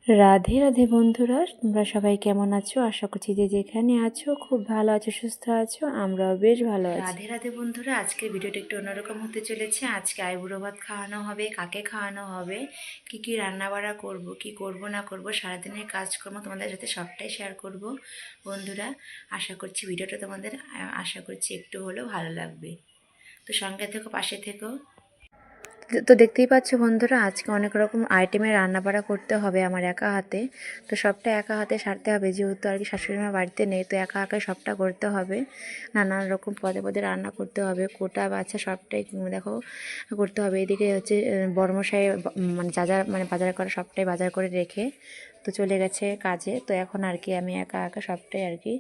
রাধে রাধে বন্ধুরা, তোমরা সবাই কেমন আছো? আশা করছি যে যেখানে আছো খুব ভালো আছো, সুস্থ আছো। আমরাও বেশ ভালো আছি। রাধে রাধে বন্ধুরা, আজকের ভিডিওটা একটু অন্যরকম হতে চলেছে। আজকে আইবুড়ো ভাত খাওয়ানো হবে, কাকে খাওয়ানো হবে, কি কি রান্না বাড়া করবো, কি করব না করব, সারাদিনের কাজকর্ম তোমাদের সাথে সবটাই শেয়ার করব বন্ধুরা। আশা করছি ভিডিওটা তোমাদের আশা করছি একটু হলেও ভালো লাগবে। তো সঙ্গে থেকো, পাশে থেকো। তো দেখতেই পাচ্ছ বন্ধুরা, আজকে অনেক রকম আইটেমের রান্নাবাড়া করতে হবে আমার একা হাতে। তো সবটা একা হাতে সারতে হবে, যেহেতু আর কি শাশুড়ি মা বাড়িতে নেই, তো একা একাই সবটা করতে হবে। নানান রকম পদে পদে রান্না করতে হবে, কোটা বাছা সবটাই দেখো করতে হবে। এদিকে হচ্ছে বড়মশাই মানে যা যা মানে বাজার করা সবটাই বাজার করে রেখে তো চলে গেছে কাজে। তো এখন আর কি আমি একা একা সবটাই আর কি।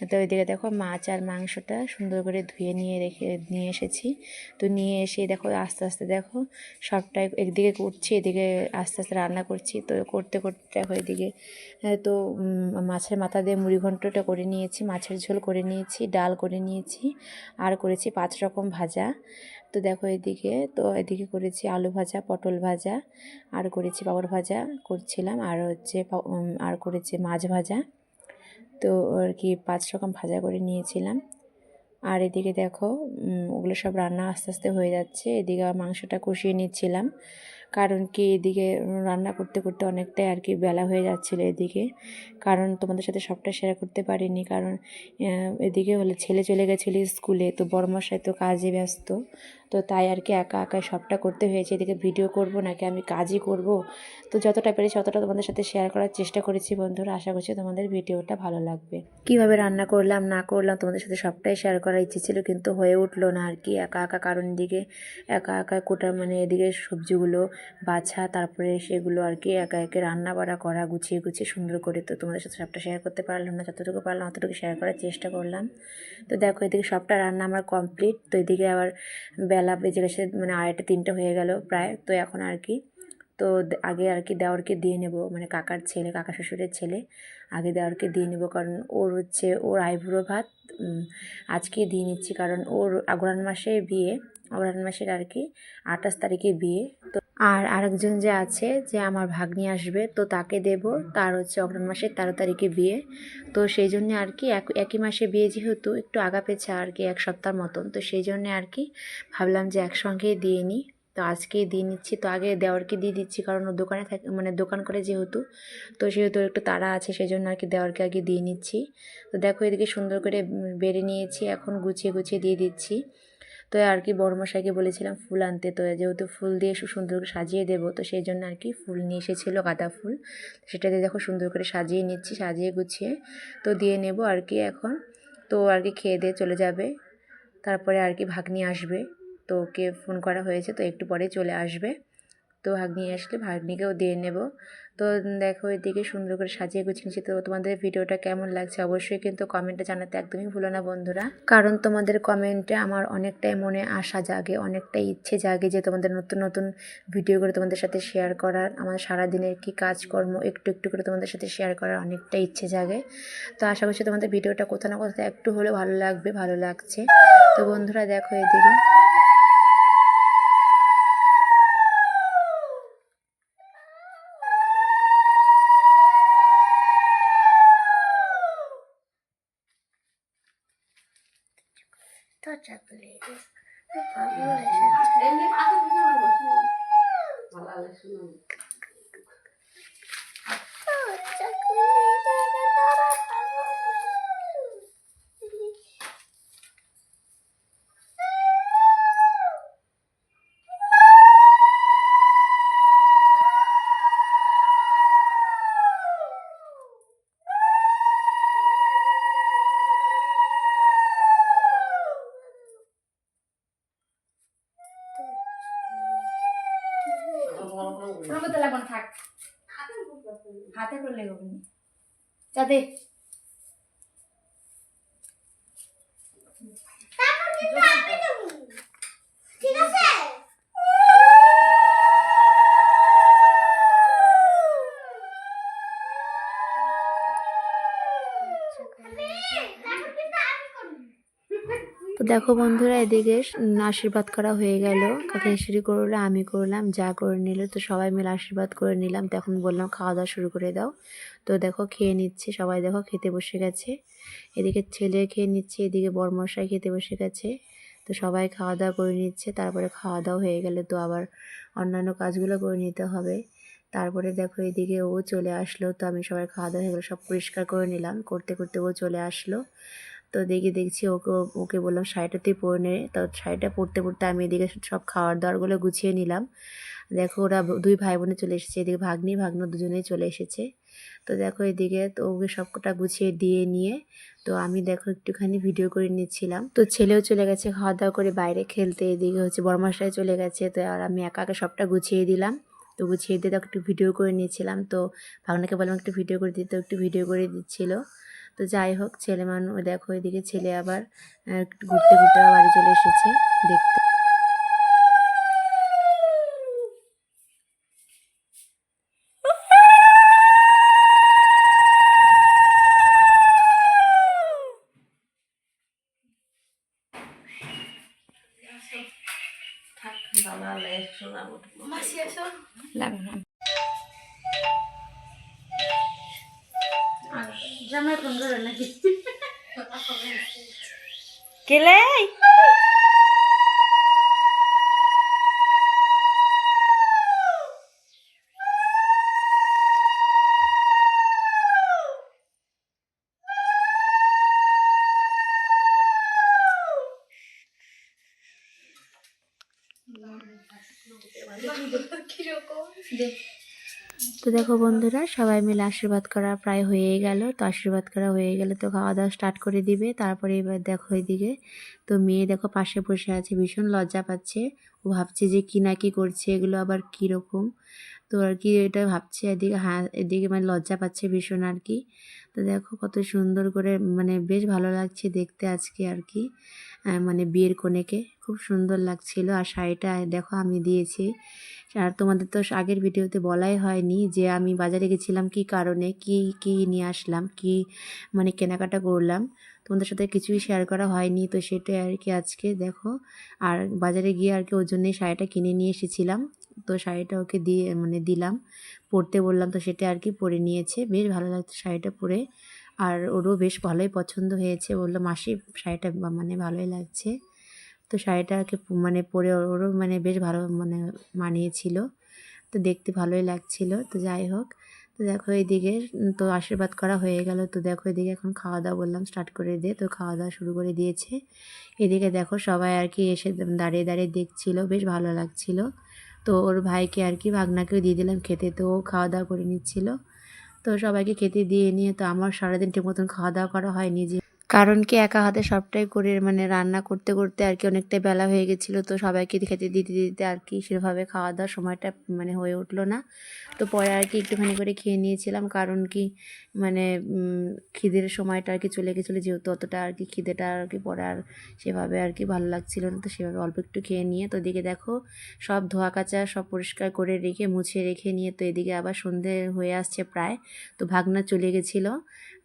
তো ওইদিকে দেখো মাছ আর মাংসটা সুন্দর করে ধুয়ে নিয়ে এসেছি। তো নিয়ে এসে দেখো আস্তে আস্তে দেখো সবটাই একদিকে করছি, এদিকে আস্তে আস্তে রান্না করছি। তো করতে করতে দেখো এদিকে তো মাছের মাথা দিয়ে মুড়ি ঘন্টটা করে নিয়েছি, মাছের ঝোল করে নিয়েছি, ডাল করে নিয়েছি, আর করেছি 5 রকম ভাজা। তো দেখো এদিকে করেছি আলু ভাজা, পটল ভাজা, আর করেছি পাপড় ভাজা করছিলাম, আর হচ্ছে আর করেছি মাছ ভাজা। তো আর কি 5 রকম ভাজা করে নিয়েছিলাম। আর এদিকে দেখো ওগুলো সব রান্না আস্তে আস্তে হয়ে যাচ্ছে। এদিকে মাংসটা কষিয়ে নিচ্ছিলাম, কারণ কি এদিকে রান্না করতে করতে অনেকটাই আর কি বেলা হয়ে যাচ্ছিলো এদিকে। কারণ তোমাদের সাথে সবটা শেয়ার করতে পারিনি, কারণ এদিকে হলে ছেলে চলে গেছিলো স্কুলে, তো বড়মশাই তো কাজে ব্যস্ত। তো তাই আর কি একা একাই সবটা করতে হয়েছে। এদিকে ভিডিও করব নাকি আমি কাজই করব, তো যতটা পেরেছি ততটা তোমাদের সাথে শেয়ার করার চেষ্টা করেছি বন্ধুরা। আশা করছি তোমাদের ভিডিওটা ভালো লাগবে। কিভাবে রান্না করলাম না করলাম তোমাদের সাথে সবটাই শেয়ার করার ইচ্ছে ছিল, কিন্তু হয়ে উঠলো না আর কি একা একা। কারণ এদিকে একা একা কোটা মানে এদিকে সবজিগুলো বাছা, তারপরে সেগুলো আর কি একা একে রান্না বাড়া করা, গুছিয়ে গুছিয়ে সুন্দর করে। তো তোমাদের সাথে সবটা শেয়ার করতে পারলাম না, যতটুকু পারলাম অতটুকু শেয়ার করার চেষ্টা করলাম। তো দেখো এদিকে সবটা রান্না আমার কমপ্লিট। তো এদিকে আবার বেলা বেজে গেছে, মানে 2:30-3টে হয়ে গেল প্রায়। তো এখন আর কি তো আগে আর কি দেওরকে দিয়ে নেব, মানে কাকার ছেলে, কাকা শ্বশুরের ছেলে, আগে দেওরকে দিয়ে নেব। কারণ ওর আইবুড়ো ভাত আজকে দিয়ে নিচ্ছি, কারণ ওর অগ্রহায়ণ মাসে বিয়ে, অগ্রহায়ণ মাসের আর কি 28 তারিখে বিয়ে। তো আর আরেকজন যে আছে, যে আমার ভাগ্নি আসবে, তো তাকে দেব, তার হচ্ছে অগ্রহায়ণ মাসের 13 তারিখে বিয়ে। তো সেই জন্যে আর কি একই মাসে বিয়ে, যেহেতু একটু আগা পেছা আর কি 1 সপ্তাহ মতন, তো সেই জন্যে আর কি ভাবলাম যে একসঙ্গেই দিয়ে নিই। তো আজকেই দিয়ে নিচ্ছি। তো আগে দেওরকে দিয়ে দিচ্ছি, কারণ ও দোকানে থাকে, মানে দোকান করে যেহেতু, তো সেহেতু একটু তাড়া আছে, সেই জন্য আর কি দেওরকে আগে দিয়ে নিচ্ছি। তো দেখো এদিকে সুন্দর করে বেড়ে নিয়েছি, এখন গুছিয়ে গুছিয়ে দিয়ে দিচ্ছি। তো আর কি বড়মশাইকে বলেছিলাম ফুল আনতে, তো যেহেতু ফুল দিয়ে সুন্দর করে সাজিয়ে দেবো, তো সেই জন্য আর কি ফুল নিয়ে এসেছিলো, গাঁদা ফুল। সেটা দিয়ে দেখো সুন্দর করে সাজিয়ে নিচ্ছি, সাজিয়ে গুছিয়ে তো দিয়ে নেব আর কি এখন। তো আর কি খেয়ে দিয়ে চলে যাবে, তারপরে আর কি ভাগ্নি আসবে। তো ওকে ফোন করা হয়েছে, তো একটু পরে চলে আসবে। তো ভাগ্নি আসলে ভাগ্নিকেও দিয়ে নেব। তো দেখো এদিকে সুন্দর করে সাজিয়ে গুছিয়েছি। তো তোমাদের ভিডিওটা কেমন লাগছে অবশ্যই কিন্তু কমেন্টে জানাতে একদমই ভুলো না বন্ধুরা, কারণ তোমাদের কমেন্টে আমার অনেকটাই মনে আশা জাগে, অনেকটাই ইচ্ছে জাগে যে তোমাদের নতুন নতুন ভিডিও করে তোমাদের সাথে শেয়ার করার, আমার সারাদিনের কি কাজকর্ম একটু একটু করে তোমাদের সাথে শেয়ার করার অনেকটাই ইচ্ছে জাগে। তো আশা করছি তোমাদের ভিডিওটা কোথাও না কোথাও একটু হলেও ভালো লাগবে, ভালো লাগছে। তো বন্ধুরা দেখো এদিকে থাক, হাতে করলে যাতে ঠিক আছে। তো দেখো বন্ধুরা, এদিকে আশীর্বাদ করা হয়ে গেল। কাকা শাশুড়ি করলো, আমি করলাম, যা করে নিল। তো সবাই মিলে আশীর্বাদ করে নিলাম। তো এখন বললাম খাওয়া দাওয়া শুরু করে দাও। তো দেখো খেয়ে নিচ্ছে সবাই, দেখো খেতে বসে গেছে। এদিকে ছেলে খেয়ে নিচ্ছে, এদিকে বড়মশাই খেতে বসে গেছে। তো সবাই খাওয়া দাওয়া করে নিচ্ছে। তারপরে খাওয়া দাওয়া হয়ে গেলে তো আবার অন্যান্য কাজগুলো করে নিতে হবে। তারপরে দেখো এদিকে ও চলে আসলো। তো আমি সবাই খাওয়া দাওয়া হয়ে গেলো, সব পরিষ্কার করে নিলাম। করতে করতে ও চলে আসলো। তো দেখছি ওকে ওকে বললাম শাড়িটাতেই পরে নে। তো শাড়িটা পরতে পরতে আমি এদিকে সব খাওয়ার দাওয়ারগুলো গুছিয়ে নিলাম। দেখো ওরা দুই ভাই বোনে চলে এসেছে, এদিকে ভাগ্নো দুজনেই চলে এসেছে। তো দেখো এদিকে তো ওকে সবকটা গুছিয়ে দিয়ে নিয়ে তো আমি দেখো একটুখানি ভিডিও করে নিচ্ছিলাম। তো ছেলেও চলে গেছে খাওয়া দাওয়া করে বাইরে খেলতে। এদিকে হচ্ছে বড়মশাই চলে গেছে। তো আর আমি একা একা সবটা গুছিয়ে দিলাম। তো গুছিয়ে দিয়ে দেখো একটু ভিডিও করে নিয়েছিলাম। তো ভাগনাকে বললাম একটু ভিডিও করে দিতে, একটু ভিডিও করে দিচ্ছিল। তো যাই হোক, ছেলে মানুষ দেখো এদিকে ছেলে আবার একটু ঘুরতে ঘুরতে বাড়ি চলে এসেছে দেখতে। জামাই ফোন করে নাকি কেলে তো দেখো বন্ধুরা, সবাই মিলে আশীর্বাদ করা প্রায় হয়েই গেল। তো আশীর্বাদ করা হয়ে গেলে তো খাওয়া দাওয়া স্টার্ট করে দিবে। তারপরে এবার দেখো এদিকে তো মেয়ে দেখো পাশে বসে আছে, ভীষণ লজ্জা পাচ্ছে। ও ভাবছে যে কি না কি করছে, এগুলো আবার কীরকম। তো আর কি এটা ভাবছে, এদিকে এদিকে মানে লজ্জা পাচ্ছে ভীষণ আর কি। তো দেখো কত সুন্দর করে মানে বেশ ভালো লাগছে দেখতে আজকে আর কি। মানে বিয়ের কনেকে খুব সুন্দর লাগছিল। আর শাড়িটা দেখো আমি দিয়েছি। আর তোমাদের তো আগের ভিডিওতে বলাই হয়নি যে আমি বাজারে গেছিলাম কি কারণে, কি কি নিয়ে আসলাম, কি মানে কেনাকাটা করলাম। তোমাদের সাথে কিছুই শেয়ার করা হয়নি। তো সেটাই আর কি আজকে দেখো। আর বাজারে গিয়ে আর কি ওর জন্যই শাড়িটা কিনে নিয়ে এসেছিলাম। তো শাড়িটা ওকে দিয়ে মানে দিলাম, পরতে বললাম। তো সেটা আর কি পরে নিয়েছে, বেশ ভালো লাগছে শাড়িটা পরে। আর ওরও বেশ ভালোই পছন্দ হয়েছে, বললো মাসি শাড়িটা মানে ভালোই লাগছে। তো শাড়িটাকে মানে পরে ওরও মানে বেশ ভালো মানে মানিয়েছিল। তো দেখতে ভালোই লাগছিল। তো যাই হোক, তো দেখো এদিকে তো আশীর্বাদ করা হয়ে গেল। তো দেখো এদিকে এখন খাওয়া দাওয়া বললাম স্টার্ট করে দিয়ে, তো খাওয়া দাওয়া শুরু করে দিয়েছে। এদিকে দেখো সবাই আর কি এসে দাঁড়িয়ে দাঁড়িয়ে দেখছিল, বেশ ভালো লাগছিল। তো ওর ভাইকে আর কি ভাগনাকেও দিয়ে দিলাম খেতে। তো ও খাওয়া দাওয়া করে নিচ্ছিল। তো সবাইকে খেতে দিয়ে নিয়ে তো আমার সারাদিন ঠিক মতন খাওয়া দাওয়া করা হয়নি, যে কারণ কি একা হাতে সবটাই করে মানে রান্না করতে করতে আর কি অনেকটাই বেলা হয়ে গেছিলো। তো সবাইকে খেতে দিতে দিতে আর কি সেভাবে খাওয়া দাওয়ার সময়টা মানে হয়ে উঠলো না। তো পরে আর কি একটুখানি করে খেয়ে নিয়েছিলাম, কারণ কি মানে খিদের সময়টা আর কি চলে গেছিলো, যেহেতু অতটা আর কি খিদেটা আর কি পরে আর সেভাবে আর কি ভালো লাগছিল না। তো সেভাবে অল্প একটু খেয়ে নিয়ে তো এদিকে দেখো সব ধোয়া কাচা সব পরিষ্কার করে রেখে মুছে রেখে নিয়ে তো এদিকে আবার সন্ধে হয়ে আসছে প্রায়। তো ভাগনা চলে গেছিলো,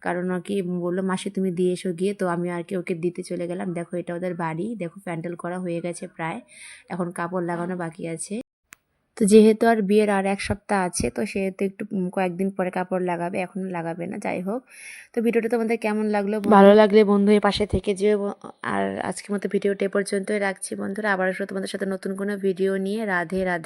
কারণ আর কি বললো মাসি তুমি দিয়ে এসো গিয়ে। তো আমি আর কি ওকে দিতে চলে গেলাম। দেখো এটা ওদের বাড়ি, দেখো প্যান্ডেল করা হয়ে গেছে প্রায়, এখন কাপড় লাগানো বাকি আছে। তো যেহেতু আর বিয়ের আর এক সপ্তাহ আছে, তো সেহেতু একটু কয়েকদিন পরে কাপড় লাগাবে, এখন লাগাবে না। যাই হোক, তো ভিডিওটা তোমাদের কেমন লাগলো, ভালো লাগলে বন্ধুদের পাশে থেকে যেও। আর আজকের মতো ভিডিওটা এ পর্যন্তই রাখছি বন্ধুরা। আবার তোমাদের সাথে নতুন কোনো ভিডিও নিয়ে। রাধে রাধে।